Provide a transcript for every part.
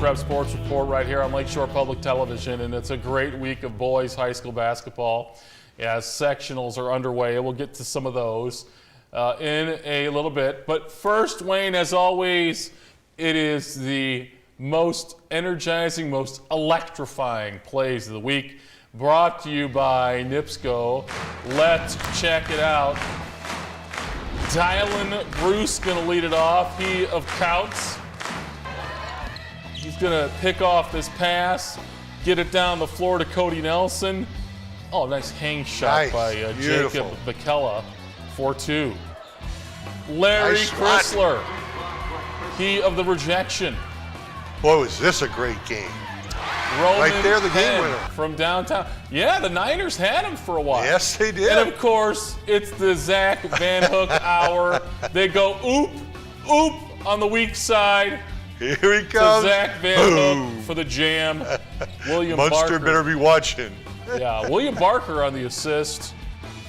Prep Sports Report right here on Lakeshore Public Television, and it's a great week of boys high school basketball as sectionals are underway. We'll get to some of those in a little bit. But first, Wayne, as always, it is the most energizing, most electrifying plays of the week, brought to you by NIPSCO. Let's check it out. Dylan Bruce going to lead it off. He of Couts. He's going to pick off this pass, get it down the floor to Cody Nelson. Oh, nice hang shot by Jacob Bacella, 4-2. Larry Chrysler, he of the rejection. Boy, was this a great game. Roman right there, the game Penn winner. From downtown. Yeah, the Niners had him for a while. Yes, they did. And of course, it's the Zach Van Hook hour. They go oop, oop on the weak side. Here he comes. To Zach Van Hook for the jam. William Munster Barker. better be watching. Yeah, William Barker on the assist.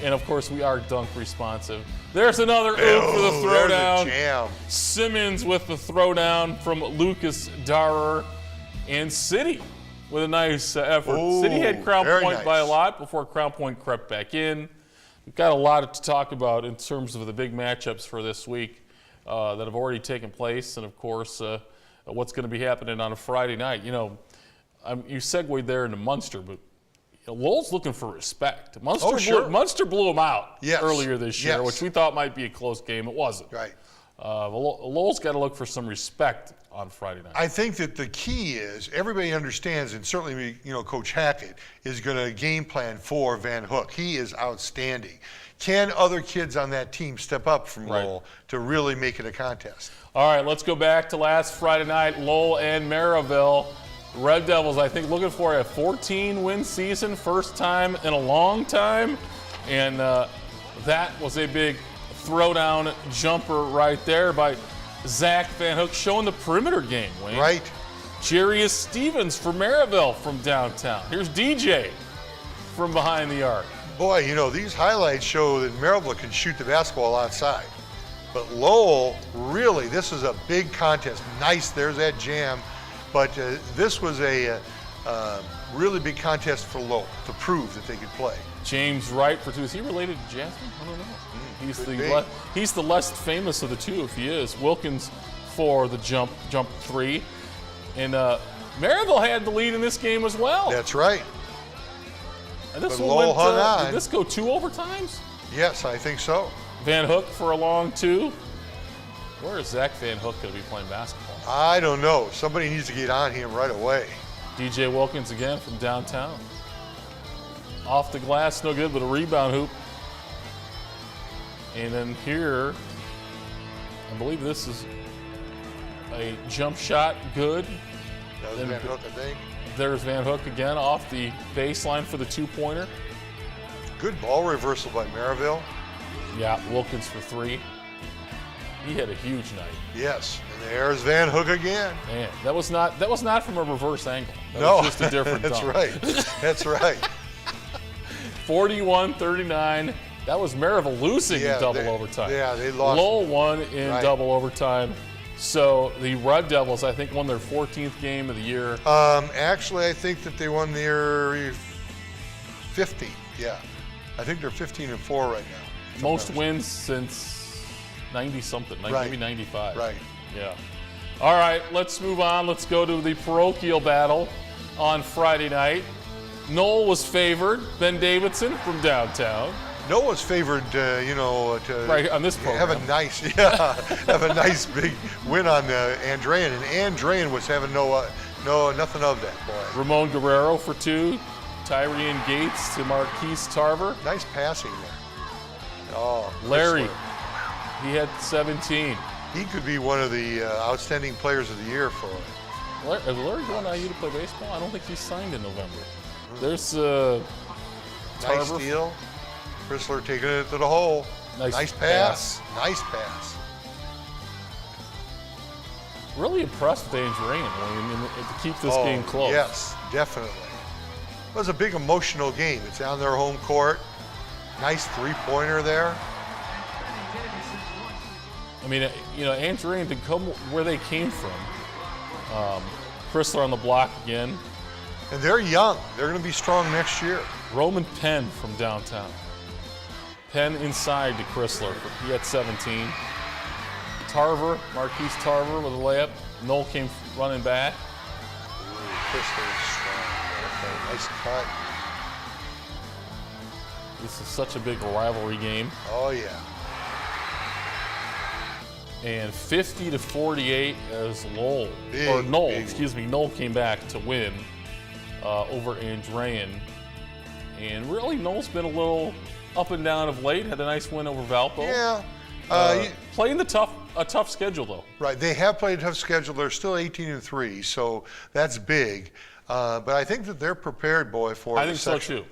And of course, we are dunk responsive. There's another oop for the throwdown. Jam. Simmons with the throwdown from Lucas Darer. And City with a nice effort. Ooh, City had Crown Point nice. by a lot before Crown Point crept back in. We've got a lot to talk about in terms of the big matchups for this week that have already taken place, and of course, what's going to be happening on a Friday night. You know, you segued there into Munster, but Lowell's looking for respect. Munster blew them out earlier this year, which we thought might be a close game. It wasn't. Right. Lowell's got to look for some respect on Friday night. I think that the key is everybody understands, and certainly Coach Hackett is going to game plan for Van Hook. He is outstanding. Can other kids on that team step up from Lowell to really make it a contest? All right, let's go back to last Friday night. Lowell and Maryville. Red Devils, I think, looking for a 14-win season, first time in a long time, and that was a big throwdown jumper right there by Zach Van Hook, showing the perimeter game, Wayne. Right. Jarius Stevens for Maryville from downtown. Here's DJ from behind the arc. Boy, these highlights show that Maryville can shoot the basketball outside. But Lowell, really, this is a big contest. Nice, there's that jam. But this was a really big contest for Lowell to prove that they could play. James Wright for two. Is he related to Jasmine? I don't know. He's the less famous of the two, if he is. Wilkins for the jump three. And Maryville had the lead in this game as well. That's right. And this but Lowell hung on. Did this go 2 overtimes? Yes, I think so. Van Hook for a long 2. Where is Zach Van Hook going to be playing basketball? I don't know. Somebody needs to get on him right away. DJ Wilkins again from downtown. Off the glass, no good, but a rebound hoop. And then here, I believe this is a jump shot, good. That was Van Hook, I think. There's Van Hook again off the baseline for the 2-pointer. Good ball reversal by Maryville. Yeah, Wilkins for 3. He had a huge night. Yes, and there's Van Hook again. Man, that was not from a reverse angle. That was just a different that's dunk. right. That's right. 41-39. That was Maryville losing in double overtime. Yeah, they lost. Lowell won in double overtime. So the Red Devils, I think, won their 14th game of the year. Actually, I think that they won their 15th. Yeah, I think they're 15-4 right now. Most wins since 90-something, maybe 95. Right. Yeah. All right, let's move on. Let's go to the parochial battle on Friday night. Noel was favored. Ben Davidson from downtown. Noah's favored, right on this program. have a nice big win on Andrean, and Andrean was having nothing of that, boy. Ramon Guerrero for 2. Tyrion Gates to Marquise Tarver. Nice passing there. Oh, Larry, he had 17. He could be one of the outstanding players of the year for it. Is Larry going to IU to play baseball? I don't think he's signed in November. There's nice steal. Chrysler taking it to the hole. Nice pass. Nice pass. Really impressed with Andrean to keep this game close. Yes, definitely. It was a big emotional game. It's on their home court. Nice 3-pointer there. I mean, Andrean to come where they came from, Chrysler on the block again. And they're young. They're going to be strong next year. Roman Penn from downtown. Penn inside to Chrysler. He had 17. Tarver, Marquise Tarver with a layup. Knoll came running back. Ooh, Chrysler is strong. Okay, nice cut. This is such a big rivalry game. Oh, yeah. And 50-48 as Knoll came back to win over Andrean. And really, Knoll's been a little up and down of late. Had a nice win over Valpo. Yeah. Playing a tough schedule though. Right. They have played a tough schedule. They're still 18-3, so that's big. But I think that they're prepared, boy, for I think so too.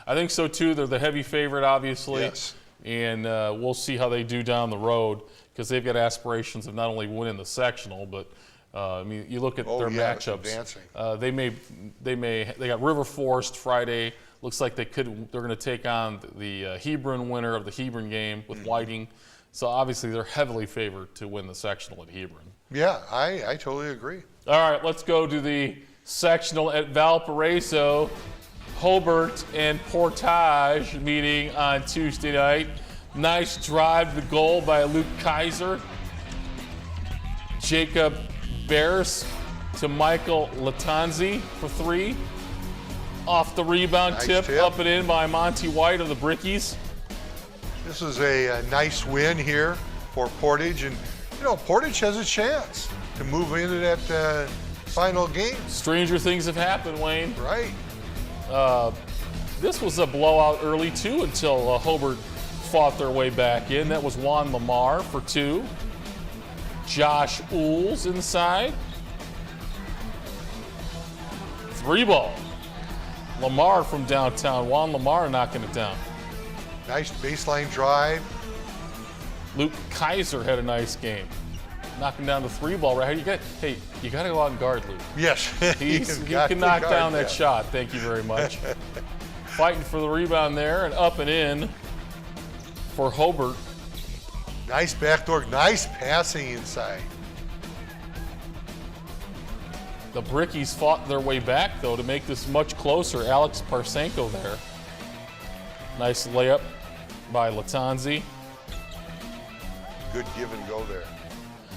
I think so too. They're the heavy favorite, obviously. Yes. And we'll see how they do down the road because they've got aspirations of not only winning the sectional, but I mean, you look at their matchups. They got River Forest Friday. Looks like they're going to take on the Hebron winner of the Hebron game with Whiting. So obviously they're heavily favored to win the sectional at Hebron. Yeah, I totally agree. All right, let's go to the sectional at Valparaiso. Hobart and Portage meeting on Tuesday night. Nice drive to goal by Luke Kaiser. Jacob Bears to Michael Latanzi for 3. Off the rebound tip, up and in by Monty White of the Brickies. This is a nice win here for Portage, and you know Portage has a chance to move into that final game. Stranger things have happened, Wayne. Right. This was a blowout early too until Hobart fought their way back in. That was Juan Lamar for 2. Josh Ools inside. 3 ball. Lamar from downtown. Juan Lamar knocking it down. Nice baseline drive. Luke Kaiser had a nice game. Knocking down the 3 ball right here. You got to go out and guard Luke. Yes. He can knock down that shot. Thank you very much. Fighting for the rebound there and up and in for Hobart. Nice backdoor, nice passing inside. The Brickies fought their way back, though, to make this much closer. Alex Parsenko there. Nice layup by Latanzi. Good give and go there.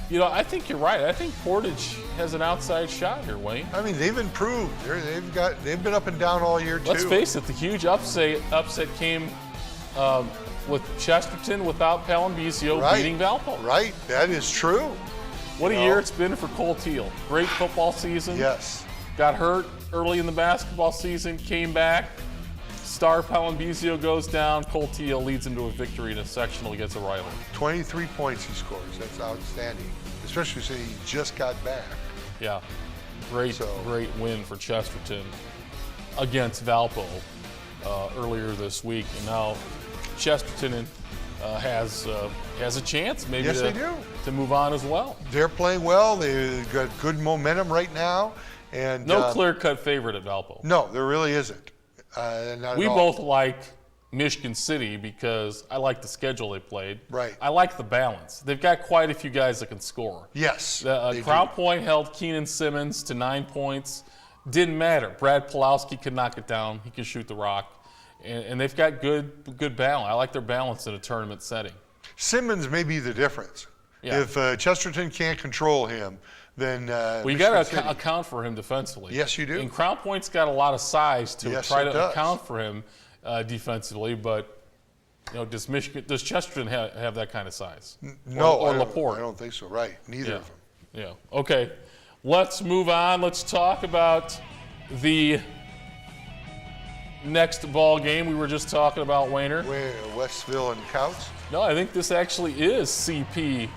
You know, I think you're right. I think Portage has an outside shot here, Wayne. I mean, they've improved. They've been up and down all year, too. Let's face it, the huge upset came with Chesterton without Palambisio beating Valpo. Right, that is true. What a year it's been for Cole Teal. Great football season. Yes. Got hurt early in the basketball season, came back. Star Palambisio goes down. Cole Teal leads into a victory in a sectional against a rival. 23 points he scores. That's outstanding, especially since he just got back. Yeah, great win for Chesterton against Valpo earlier this week. And now Chesterton has a chance maybe to move on as well. They're playing well. They've got good momentum right now. And no clear-cut favorite at Valpo. No, there really isn't. We both like Michigan City because I like the schedule they played. Right. I like the balance. They've got quite a few guys that can score. Yes. Crown Point held Keenan Simmons to 9 points. Didn't matter. Brad Pulowski could knock it down. He can shoot the rock. And they've got good balance. I like their balance in a tournament setting. Simmons may be the difference. Yeah. If Chesterton can't control him, then you got to account for him defensively. Yes, you do. And Crown Point's got a lot of size to try to account for him defensively, but you know, does Chesterton have that kind of size? No, or Laporte? I don't think so. Right, neither of them. Yeah. Okay, let's move on. Let's talk about the next ball game we were just talking about, Wayner. Westville and Couts? No, I think this actually is CP.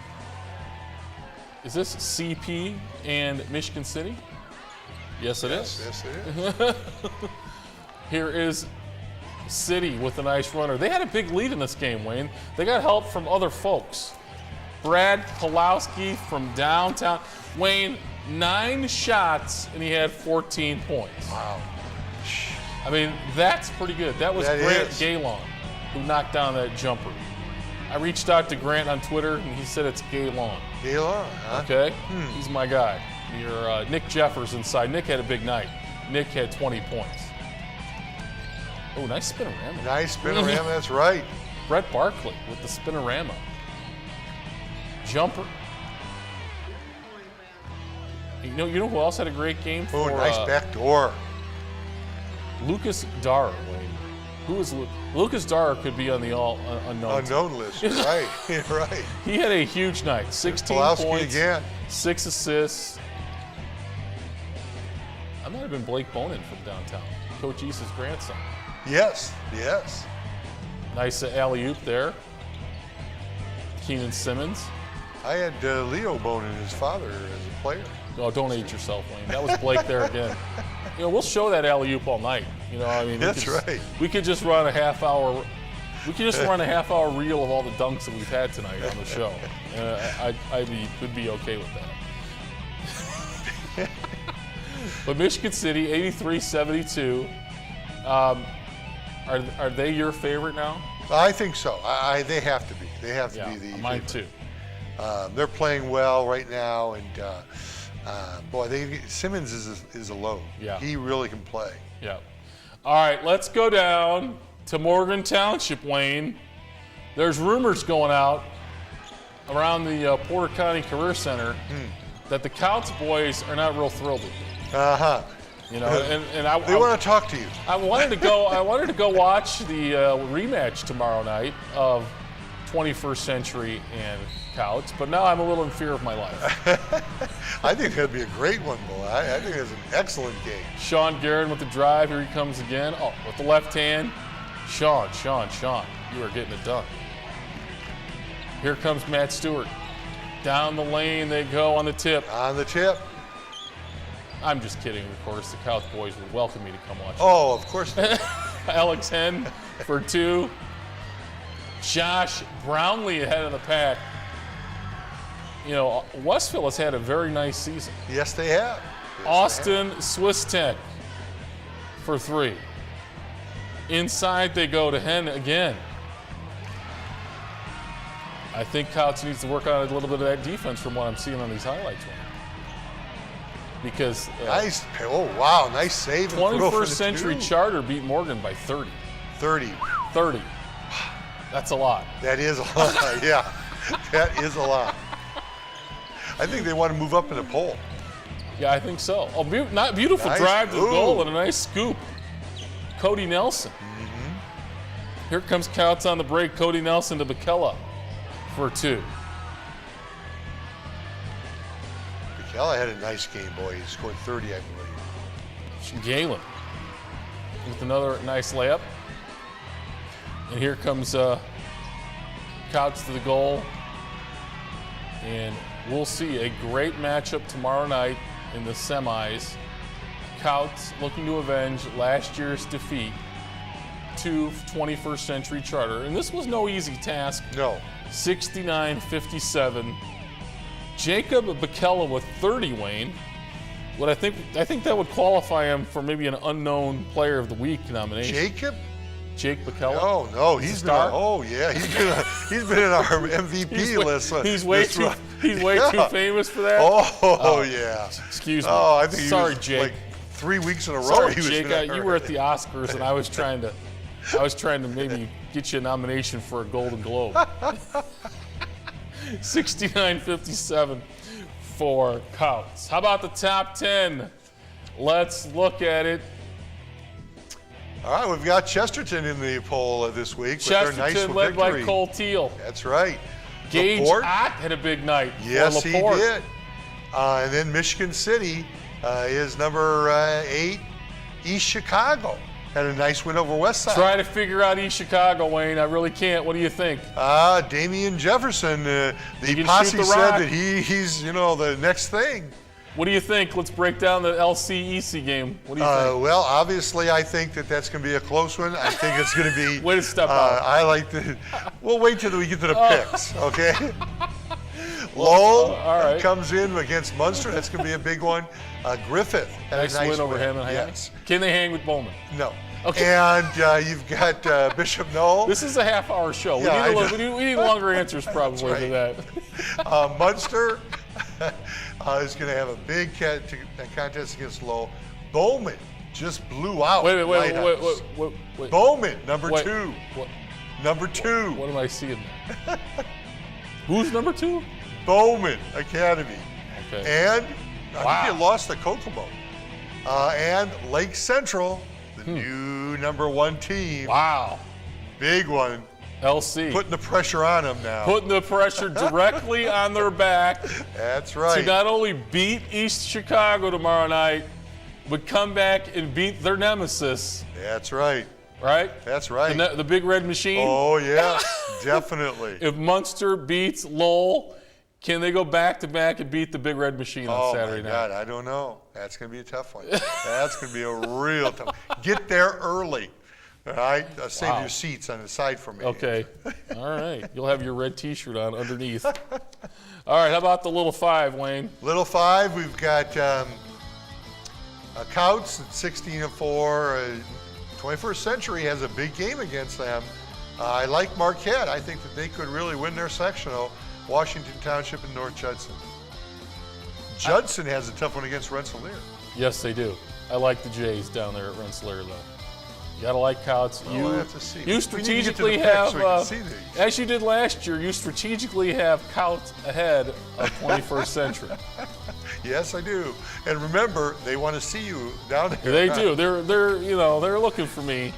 Is this CP and Michigan City? Yes, it is. Yes, it is. Here is City with a nice runner. They had a big lead in this game, Wayne. They got help from other folks. Brad Pulowski from downtown. Wayne, 9 shots, and he had 14 points. Wow. I mean, that's pretty good. That was Grant Gaylon who knocked down that jumper. I reached out to Grant on Twitter, and he said it's Gaylon. Gaylon, huh? Okay? He's my guy. Your Nick Jeffers inside. Nick had a big night. Nick had 20 points. Oh, nice spinorama. Nice spinorama, that's right. Brett Barkley with the spinorama. Jumper. You know who else had a great game for? Oh, nice back door. Lucas Dara, Wayne. Who is Lucas Dara? Could be on the all unknown. Unknown list, right? Right. He had a huge night. 16 Pulowski points, again. 6 assists. I might have been Blake Bonin from downtown, Coach East's grandson. Yes, yes. Nice alley-oop there. Keenan Simmons. I had Leo Bonin, his father, as a player. Oh, don't age yourself, Wayne. That was Blake there again. We'll show that alley-oop all night. I mean, that's right. We could just run a half-hour. We could just run a half-hour reel of all the dunks that we've had tonight on the show. Could be okay with that. But Michigan City, 83-72. Are they your favorite now? I think so. They have to be. They have to be the mine favorite. too. They're playing well right now, and boy, Simmons is a load. Yeah. He really can play. Yeah. All right, let's go down to Morgan Township, Wayne. There's rumors going out around the Porter County Career Center that the Couts boys are not real thrilled with you. Uh-huh. They want to talk to you. I wanted to go watch the rematch tomorrow night of 21st Century and Couts, but now I'm a little in fear of my life. I think that'd be a great one, boy. I think it's an excellent game. Sean Guerin with the drive. Here he comes again. Oh, with the left hand. Sean, you are getting it done. Here comes Matt Stewart. Down the lane they go on the tip. On the tip. I'm just kidding, of course. The Couts boys would welcome me to come watch. Oh, of course. Alex Henn for 2. Josh Brownlee ahead of the pack. Westville has had a very nice season. Yes, they have. Austin Swistek for 3. Inside they go to Henn again. I think Couts needs to work on a little bit of that defense from what I'm seeing on these highlights. Because nice. Oh wow, nice save. 21st Century Charter beat Morgan by 30. 30. That's a lot. That is a lot. Yeah, that is a lot. I think they want to move up in the poll. Yeah, I think so. Oh, not beautiful nice. Drive to the goal and a nice scoop. Cody Nelson. Here comes Couts on the break. Cody Nelson to Bacella for 2. Bacella had a nice game, boy. He scored 30, I believe. Galen with another nice layup. And here comes Couts to the goal. And we'll see a great matchup tomorrow night in the semis. Couts looking to avenge last year's defeat to 21st Century Charter. And this was no easy task. No. 69-57. Jacob Bacella with 30, Wayne. What I think that would qualify him for maybe an unknown player of the week nomination. Jake Bacella? Oh no, he's been. He's been in our MVP list. He's way too famous for that. Oh yeah. Excuse me. Oh, I think sorry, he was Jake. like 3 weeks in a row. Sorry, he was Jake. You were at the Oscars, and I was trying to maybe get you a nomination for a Golden Globe. 69-57 for Couts. How about the top 10? Let's look at it. All right, we've got Chesterton in the poll this week. Chesterton led by Cole Teal. That's right. Gage Laporte Ott had a big night. Yes, he did. And then Michigan City is number 8. East Chicago had a nice win over Westside. Try to figure out East Chicago, Wayne. I really can't. What do you think? Damian Jefferson, the posse said that he's the next thing. What do you think? Let's break down the LC-EC game. What do you think? Well, obviously, I think that's going to be a close one. I think it's going to be. Way to step out. We'll wait till we get to the picks, okay? Lowell comes in against Munster. That's going to be a big one. Griffith had nice a nice win over him. Yes. Can they hang with Bowman? No. Okay. And you've got Bishop Knoll. This is a half-hour show. We need longer answers probably than that. Munster is going to have a big contest against Lowell. Bowman just blew out. Wait. Bowman, number 2. What? Number 2. What am I seeing there? Who's number 2? Bowman Academy. Okay. And I think you lost the Kokomo. And Lake Central, the new number 1 team. Wow. Big one. LC. Putting the pressure on them now. Putting the pressure directly on their back. That's right. To not only beat East Chicago tomorrow night, but come back and beat their nemesis. That's right. Right? That's right. The Big Red Machine? Oh, yeah, definitely. If Munster beats Lowell, can they go back-to-back and beat the Big Red Machine on Saturday night? Oh, my God, I don't know. That's going to be a tough one. That's going to be a real tough one. Get there early. All right? Save your seats on the side for me. Okay. All right. You'll have your red T-shirt on underneath. All right. How about the Little Five, Wayne? Little Five, we've got Couts at 16-4. 21st Century has a big game against them. I like Marquette. I think that they could really win their sectional. Washington Township and North Judson. Judson has a tough one against Rensselaer. Yes, they do. I like the Jays down there at Rensselaer, though. You gotta like Couts. Well, I have to see. You strategically have, so we can see these. as you did last year, you strategically have Couts ahead of 21st Century. Yes, I do. And remember, they want to see you down there. They do. They're looking for me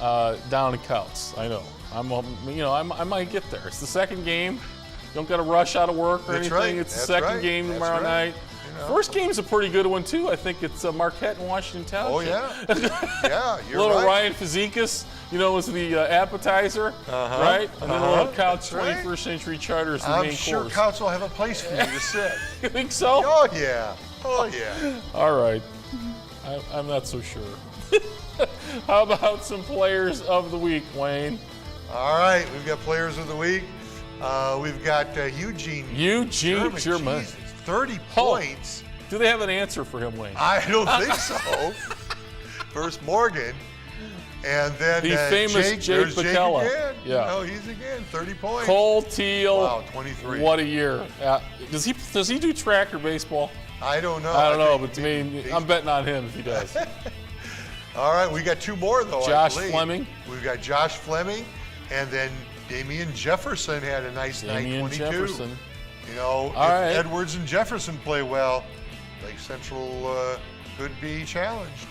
down in Couts. I know. I might get there. It's the second game. You don't got to rush out of work or That's anything. right. It's the That's second right. game That's tomorrow right. night. First game's a pretty good one too. I think it's Marquette and Washington Township. Oh yeah, yeah, you're little right. Ryan Fazekas, was the appetizer, right? And then little Couts 21st Century Charter is the main I'm sure course. Couts will have a place for you to sit. You think so? Oh yeah, oh yeah. All right, I'm not so sure. How about some players of the week, Wayne? All right, we've got players of the week. We've got Eugene German. Jesus, 30 points. Do they have an answer for him, Wayne? I don't think so. First Morgan, and then the famous Jake Bacella. Again. Yeah, he's again 30 points. Cole Teal. Wow, 23. What a year! Does he do track or baseball? I don't know. I don't know, but I'm betting on him if he does. All right, we got 2 more though. Josh Fleming. We've got Josh Fleming, and then Damian Jefferson had a nice night, 22. Jefferson. If Edwards and Jefferson play well, Lake Central could be challenged.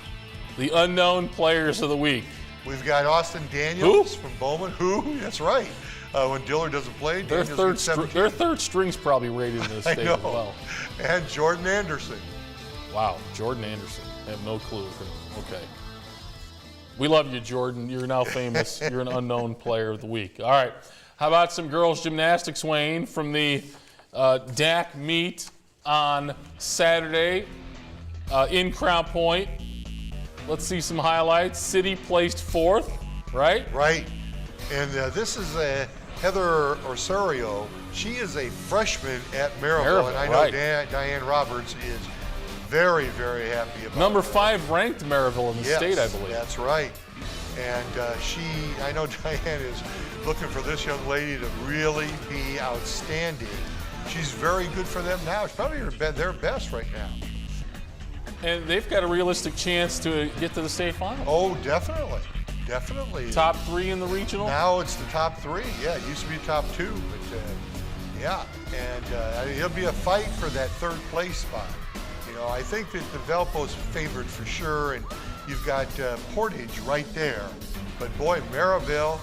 The unknown players of the week. We've got Austin Daniels from Bowman. That's right. When Dillard doesn't play, their third string's probably rated in this state as well. And Jordan Anderson. Wow, Jordan Anderson. I have no clue. Okay. We love you, Jordan. You're now famous. You're an unknown player of the week. All right. How about some girls gymnastics, Wayne, from the DAC meet on Saturday in Crown Point? Let's see some highlights. City placed 4th, right? Right. And this is Heather Osorio. She is a freshman at Maryville, and I know Diane Roberts is very, very happy about Number that. 5 ranked Maryville in the state, I believe. That's right. And I know Diane is looking for this young lady to really be outstanding. She's very good for them now. She's probably their best right now. And they've got a realistic chance to get to the state final. Oh, definitely. Definitely. Top 3 in the regional? Now it's the top 3. Yeah, it used to be top 2, but yeah. And it'll be a fight for that 3rd place spot. I think that the Valpo's favored for sure, and you've got Portage right there. But boy, Maryville,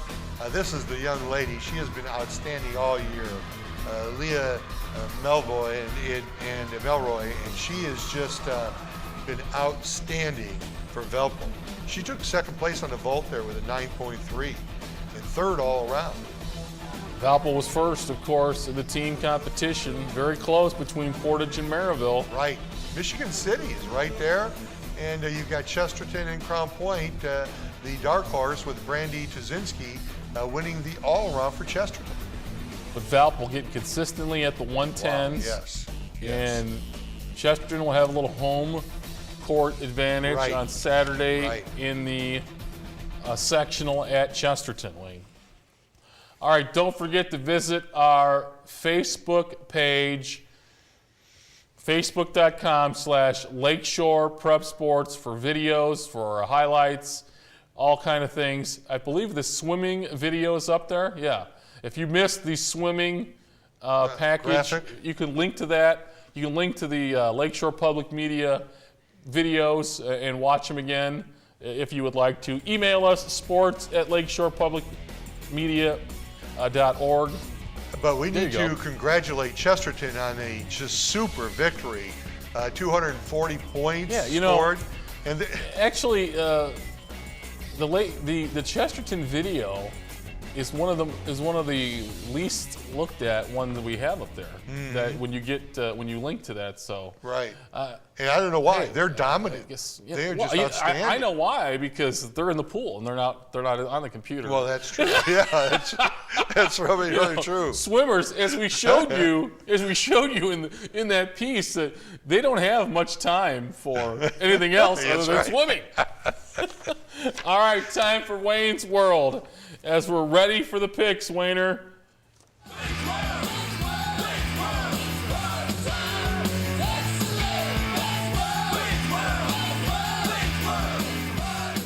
this is the young lady. She has been outstanding all year. Leah Melroy and Melroy, and she has just been outstanding for Valpo. She took 2nd place on the vault there with a 9.3 and 3rd all around. Valpo was 1st, of course, in the team competition. Very close between Portage and Maryville. Right. Michigan City is right there. And you've got Chesterton and Crown Point, the dark horse with Brandy Tuzinski winning the all-around for Chesterton. But Valpo getting consistently at the 110s. Wow, yes. And Chesterton will have a little home court advantage on Saturday in the sectional at Chesterton, Wayne. All right, don't forget to visit our Facebook page Facebook.com/Lakeshore Prep Sports for videos, for highlights, all kind of things. I believe the swimming video is up there. Yeah. If you missed the swimming package, graphic. you can link to that. You can link to the Lakeshore Public Media videos and watch them again if you would like to. Email us, sports@lakeshorepublicmedia.org. But we There need you to go. congratulate Chesterton on a just super victory. 240 points Yeah, you know, scored. And Actually, the Chesterton video is one of the least looked at one that we have up there. That when you link to that, so right. And I don't know why. They're dominant. I guess, yeah, They're well, just outstanding. I know why, because they're in the pool and they're not on the computer. Well, that's true. Yeah, that's really, really true. Swimmers, as we showed you in that piece, that they don't have much time for anything else other than right. swimming. All right, time for Wayne's World. As we're ready for the picks, Wayner.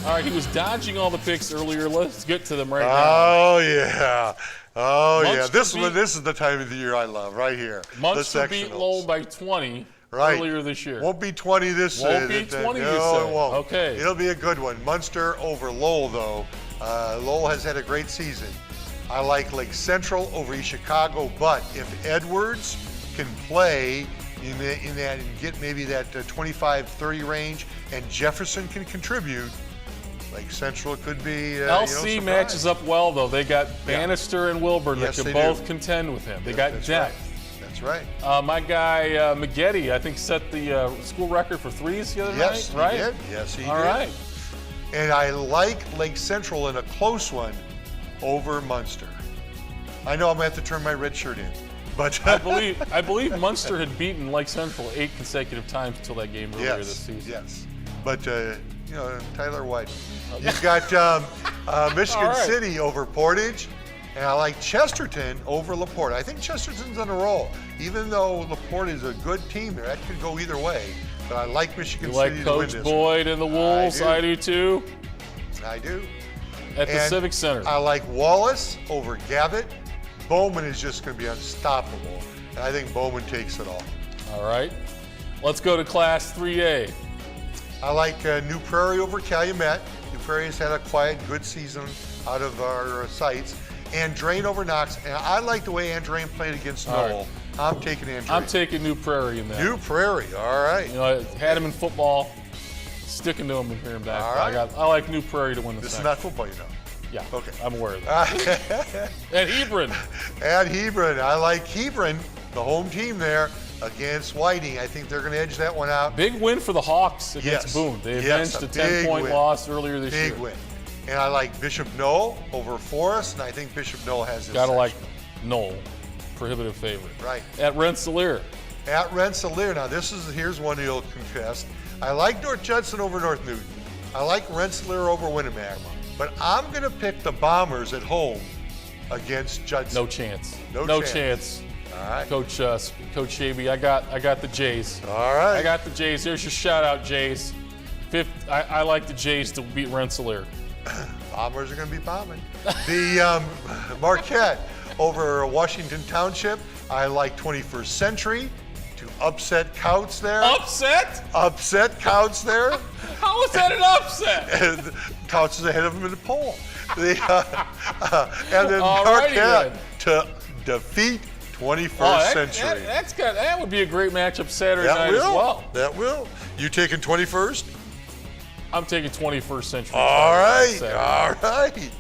All right, he was dodging all the picks earlier. Let's get to them right now. Oh yeah. Oh yeah. Munster This is the time of the year I love right here. Munster the beat sectionals. Lowell by 20 Right. earlier this year. Won't be 20 this year. Won't be 20 no, this it year. won't. Okay. It'll be a good one. Munster over Lowell, though. Lowell has had a great season. I like Lake Central over East Chicago, but if Edwards can play in that and get maybe that 25-30 range, and Jefferson can contribute, Lake Central could be. LC matches up well, though. They got Bannister and Wilburn Yes, that they can both do. contend with him. They got That's depth. right. That's right. My guy McGetty, I think, set the school record for threes the other Yes, night, right? he did. Yes, he All did. right. And I like Lake Central in a close one over Munster. I know I'm gonna have to turn my red shirt in, but I believe Munster had beaten Lake Central 8 consecutive times until that game earlier this season. Yes, but Tyler White. You've got Michigan All right. City over Portage, and I like Chesterton over LaPorte. I think Chesterton's on a roll, even though LaPorte is a good team there. That could go either way, but I like Michigan You City like to win Coach this Boyd and the Wolves? do. I do too. one. I do. At the And Civic Center. I like Wallace over Gavitt. Bowman is just going to be unstoppable, and I think Bowman takes it all. All right. Let's go to Class 3A. I like New Prairie over Calumet. New Prairie has had a quiet, good season out of our sights. Andrain over Knox, and I like the way Andrain played against All right. Knoll. I'm taking Andrain. I'm taking New Prairie in that. New Prairie, all right. You know, I had him in football, sticking to him and hearing back. All But right. I like New Prairie to win the This is section. not football, you know. Yeah, Okay. I'm aware of that. And Hebron. At Hebron, I like Hebron, the home team there, against Whiting. I think they're going to edge that one out. Big win for the Hawks against Yes. Boone. They Yes, avenged a a big 10-point win. loss earlier this Big year. win. And I like Bishop Knoll over Forest, and I think Bishop Knoll has this Gotta like section. Knoll, prohibitive favorite. Right. At Rensselaer. At Rensselaer, now here's one you'll confess. I like North Judson over North Newton. I like Rensselaer over Winnemac, but I'm going to pick the Bombers at home against Judson. No chance. No chance. All right. Coach Shaby, I got the Jays. All right. I got the Jays. There's your shout out, Jays. I like the Jays to beat Rensselaer. Bombers are going to be bombing. The Marquette over Washington Township. I like 21st Century to upset Couts there. Upset? Upset Couts there. How is that an upset? Couts is ahead of them in the poll. And then Alrighty Marquette then. to defeat 21st Century. That would be a great matchup Saturday That night will. as well. That will. You taking 21st? I'm taking 21st Century. All right. Saturday. All right.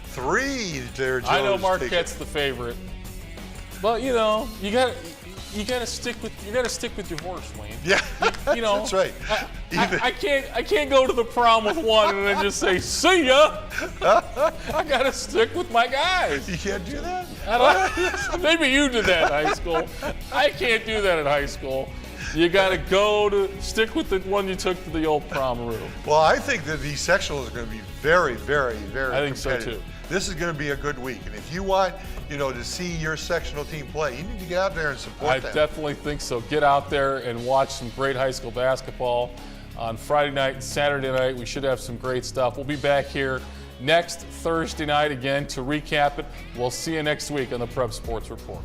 3 there, Joe's I know taking. Marquette's the favorite, but you know you gotta stick with your horse, Wayne. Yeah, You know, that's right. I can't go to the prom with one and then just say see ya. I gotta stick with my guys. You can't do that? Maybe you did that in high school. I can't do that in high school. You gotta stick with the one you took to the old prom room. Well, I think that these sectionals are going to be very, very, very I think so, competitive. too. this is going to be a good week. And if you want, to see your sectional team play, you need to get out there and support I them. definitely think so. Get out there and watch some great high school basketball on Friday night and Saturday night. We should have some great stuff. We'll be back here next Thursday night again to recap it. We'll see you next week on the Prep Sports Report.